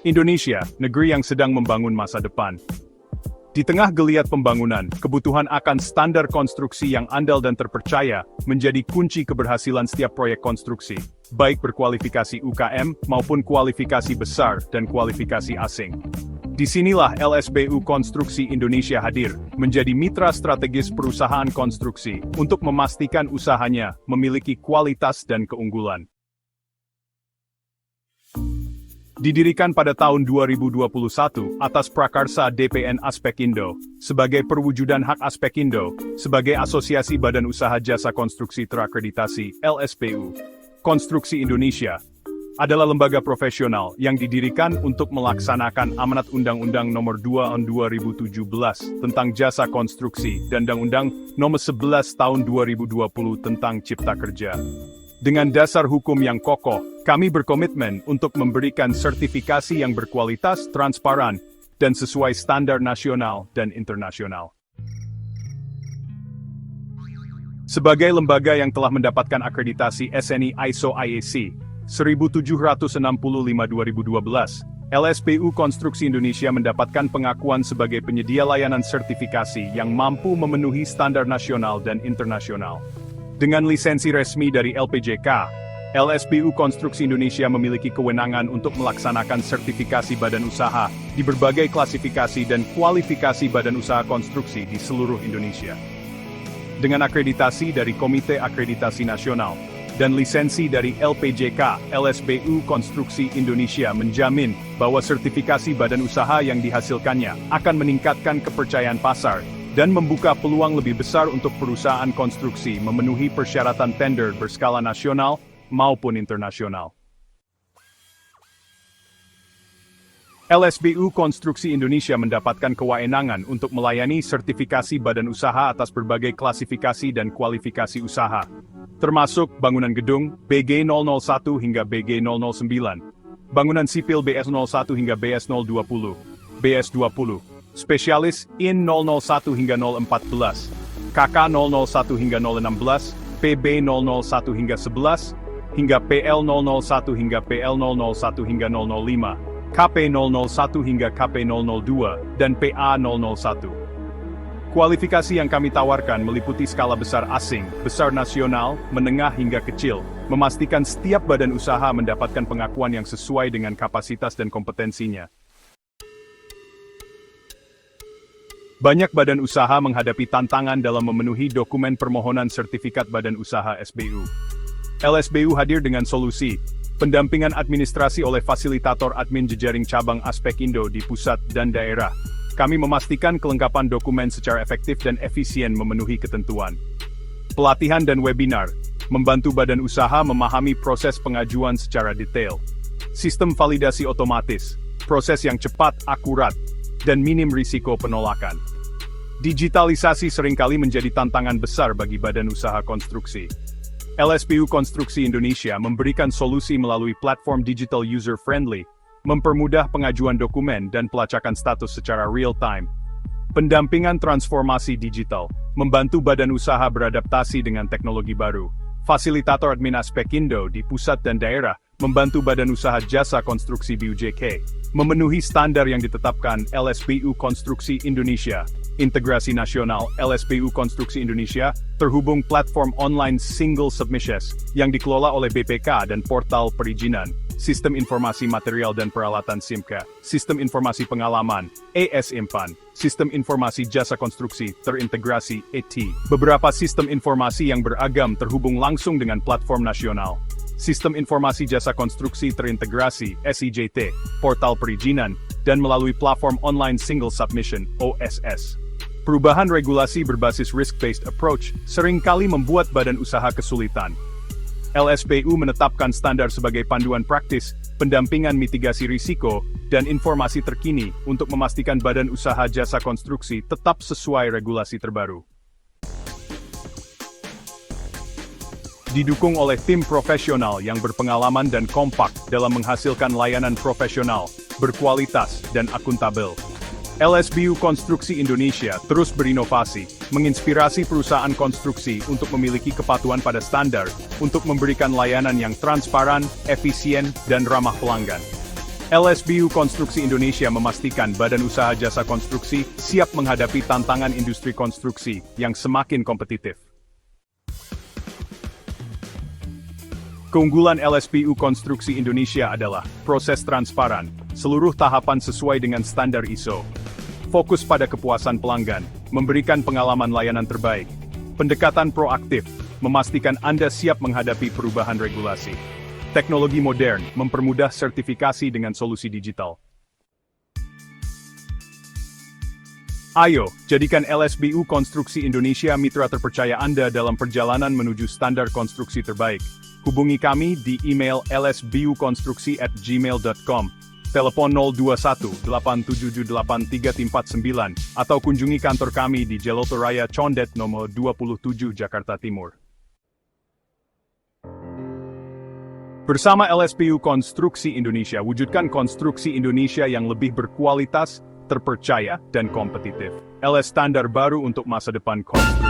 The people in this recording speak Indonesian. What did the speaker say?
Indonesia, negeri yang sedang membangun masa depan. Di tengah geliat pembangunan, kebutuhan akan standar konstruksi yang andal dan terpercaya menjadi kunci keberhasilan setiap proyek konstruksi, baik berkualifikasi UKM maupun kualifikasi besar dan kualifikasi asing. Disinilah LSBU Konstruksi Indonesia hadir, menjadi mitra strategis perusahaan konstruksi untuk memastikan usahanya memiliki kualitas dan keunggulan. Didirikan pada tahun 2021 atas prakarsa DPN Aspekindo, sebagai perwujudan hak Aspekindo, sebagai Asosiasi Badan Usaha Jasa Konstruksi Terakreditasi (LSBU), Konstruksi Indonesia adalah lembaga profesional yang didirikan untuk melaksanakan amanat Undang-Undang Nomor 2 Tahun 2017 tentang Jasa Konstruksi dan Undang-Undang Nomor 11 Tahun 2020 tentang Cipta Kerja. Dengan dasar hukum yang kokoh, kami berkomitmen untuk memberikan sertifikasi yang berkualitas, transparan, dan sesuai standar nasional dan internasional. Sebagai lembaga yang telah mendapatkan akreditasi SNI ISO IEC 1765/2012, LSBU Konstruksi Indonesia mendapatkan pengakuan sebagai penyedia layanan sertifikasi yang mampu memenuhi standar nasional dan internasional. Dengan lisensi resmi dari LPJK, LSBU Konstruksi Indonesia memiliki kewenangan untuk melaksanakan sertifikasi badan usaha di berbagai klasifikasi dan kualifikasi badan usaha konstruksi di seluruh Indonesia. Dengan akreditasi dari Komite Akreditasi Nasional dan lisensi dari LPJK, LSBU Konstruksi Indonesia menjamin bahwa sertifikasi badan usaha yang dihasilkannya akan meningkatkan kepercayaan pasar dan membuka peluang lebih besar untuk perusahaan konstruksi memenuhi persyaratan tender berskala nasional maupun internasional. LSBU Konstruksi Indonesia mendapatkan kewenangan untuk melayani sertifikasi badan usaha atas berbagai klasifikasi dan kualifikasi usaha, termasuk bangunan gedung BG001 hingga BG009, bangunan sipil BS01 hingga BS020, BS20, spesialis IN 001 hingga 014, KK 001 hingga 016, PB 001 hingga 11, hingga PL 001 hingga PL 001 hingga 005, KP 001 hingga KP 002, dan PA 001. Kualifikasi yang kami tawarkan meliputi skala besar asing, besar nasional, menengah hingga kecil, memastikan setiap badan usaha mendapatkan pengakuan yang sesuai dengan kapasitas dan kompetensinya. Banyak badan usaha menghadapi tantangan dalam memenuhi dokumen permohonan sertifikat badan usaha SBU. LSBU hadir dengan solusi, pendampingan administrasi oleh fasilitator admin jejaring cabang Aspekindo di pusat dan daerah. Kami memastikan kelengkapan dokumen secara efektif dan efisien memenuhi ketentuan. Pelatihan dan webinar, membantu badan usaha memahami proses pengajuan secara detail. Sistem validasi otomatis, proses yang cepat, akurat, dan minim risiko penolakan. Digitalisasi seringkali menjadi tantangan besar bagi badan usaha konstruksi. LSBU Konstruksi Indonesia memberikan solusi melalui platform digital user-friendly, mempermudah pengajuan dokumen dan pelacakan status secara real-time. Pendampingan transformasi digital, membantu badan usaha beradaptasi dengan teknologi baru. Fasilitator admin Aspekindo di pusat dan daerah, membantu badan usaha jasa konstruksi BUJK, memenuhi standar yang ditetapkan LSBU Konstruksi Indonesia. Integrasi nasional LSBU Konstruksi Indonesia, terhubung platform online single submissions, yang dikelola oleh BPK dan portal perizinan, sistem informasi material dan peralatan SIMKA, sistem informasi pengalaman, AS-IMPAN, sistem informasi jasa konstruksi terintegrasi ET, beberapa sistem informasi yang beragam terhubung langsung dengan platform nasional. Sistem Informasi Jasa Konstruksi Terintegrasi (SIJT), portal perizinan, dan melalui platform online single submission (OSS). Perubahan regulasi berbasis risk-based approach seringkali membuat badan usaha kesulitan. LSBU menetapkan standar sebagai panduan praktis, pendampingan mitigasi risiko, dan informasi terkini untuk memastikan badan usaha jasa konstruksi tetap sesuai regulasi terbaru. Didukung oleh tim profesional yang berpengalaman dan kompak dalam menghasilkan layanan profesional, berkualitas, dan akuntabel. LSBU Konstruksi Indonesia terus berinovasi, menginspirasi perusahaan konstruksi untuk memiliki kepatuhan pada standar, untuk memberikan layanan yang transparan, efisien, dan ramah pelanggan. LSBU Konstruksi Indonesia memastikan Badan Usaha Jasa Konstruksi siap menghadapi tantangan industri konstruksi yang semakin kompetitif. Keunggulan LSBU Konstruksi Indonesia adalah proses transparan, seluruh tahapan sesuai dengan standar ISO. Fokus pada kepuasan pelanggan, memberikan pengalaman layanan terbaik. Pendekatan proaktif, memastikan Anda siap menghadapi perubahan regulasi. Teknologi modern, mempermudah sertifikasi dengan solusi digital. Ayo, jadikan LSBU Konstruksi Indonesia mitra terpercaya Anda dalam perjalanan menuju standar konstruksi terbaik. Hubungi kami di email lsbukonstruksi@gmail.com, telepon 021-877-8349, atau kunjungi kantor kami di Jeloto Raya Condet nomor 27 Jakarta Timur. Bersama LSBU Konstruksi Indonesia, wujudkan konstruksi Indonesia yang lebih berkualitas, terpercaya, dan kompetitif. LS standar baru untuk masa depan konstruksi.